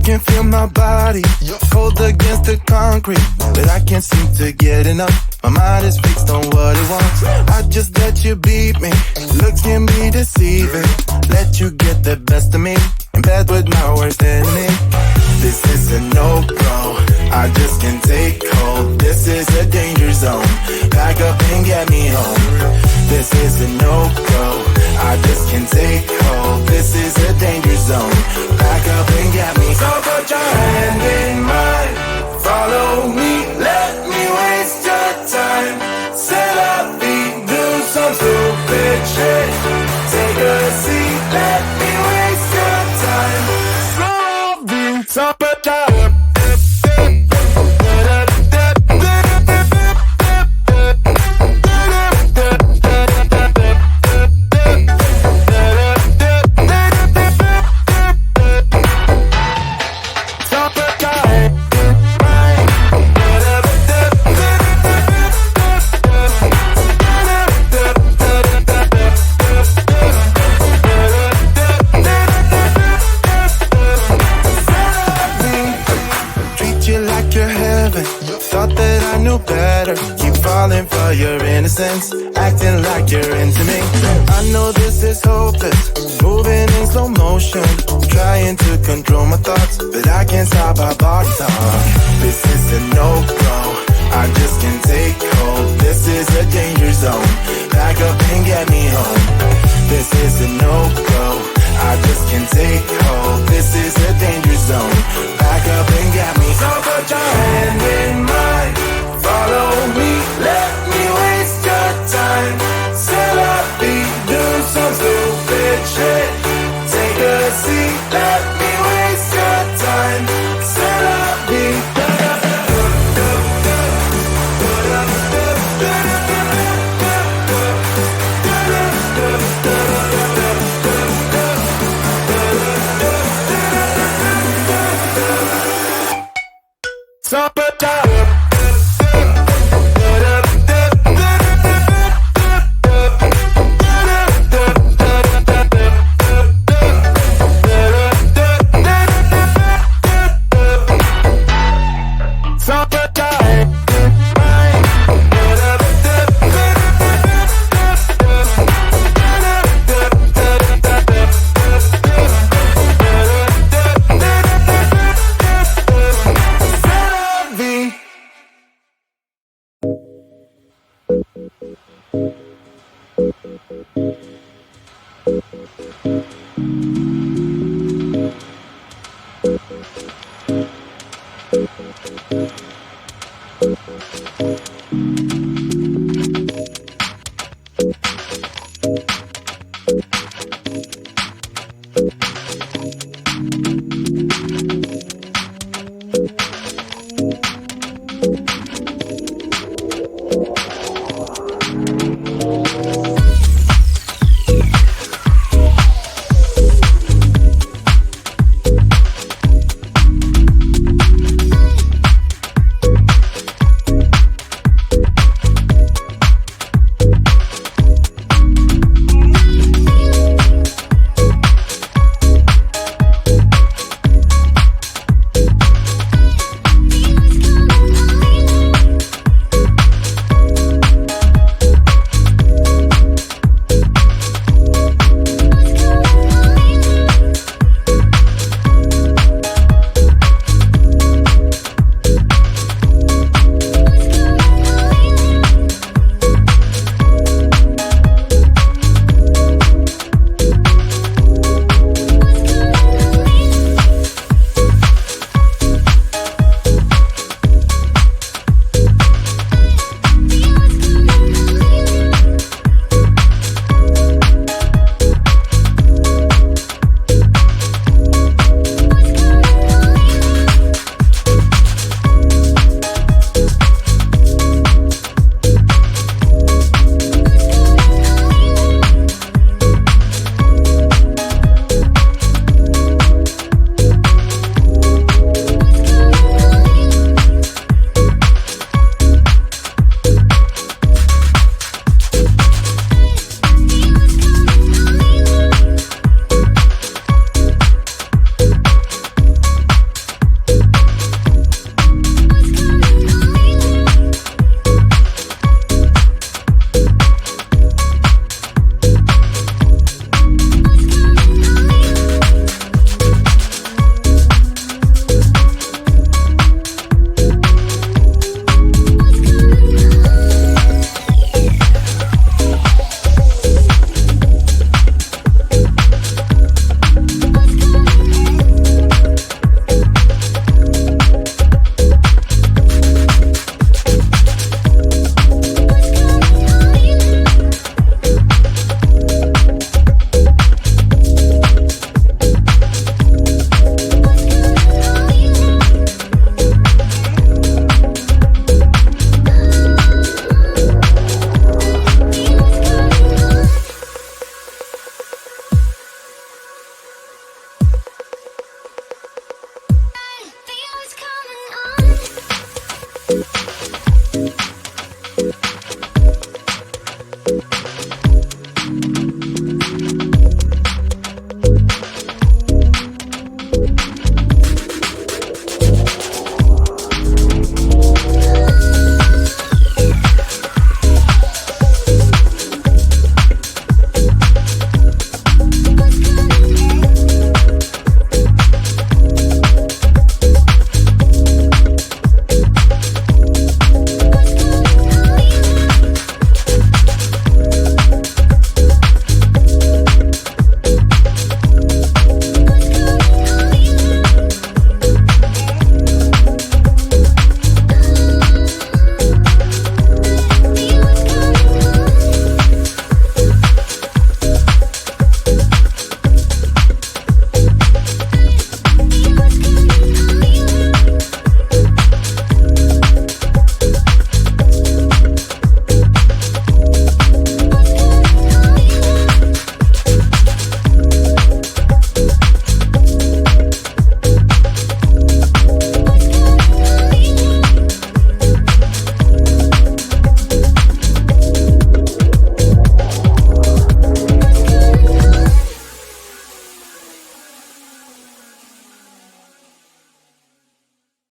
can feel my body cold against the concrete, but I can't seem to get enough. My mind is fixed on what it wants. I just let you beat me. Looks can be deceiving. Let you get the best of me in bed with my worst enemy. This is a no-go. I just can't take hold. This is a danger zone. Back up and get me home. This is a no-go. I just can't take hold. This is a danger zone. Back up and get me. So put your hand in mine. Follow me. Let me waste your time. Set up feet. Do some stupid shit. Take a seat. Let me waste your time. So put your for your innocence, acting like you're into me. I know this is hopeless, moving in slow motion, trying to control my thoughts, but I can't stop our body talk. This is a no-go, I just can't take hold. This is a danger zone, back up and get me home. This is a no-go, I just can't take hold. This is a danger zone, back up and get me. So put your hand in mine, follow me, let me waste your time. Set up, do some stupid shit. Take a seat, let me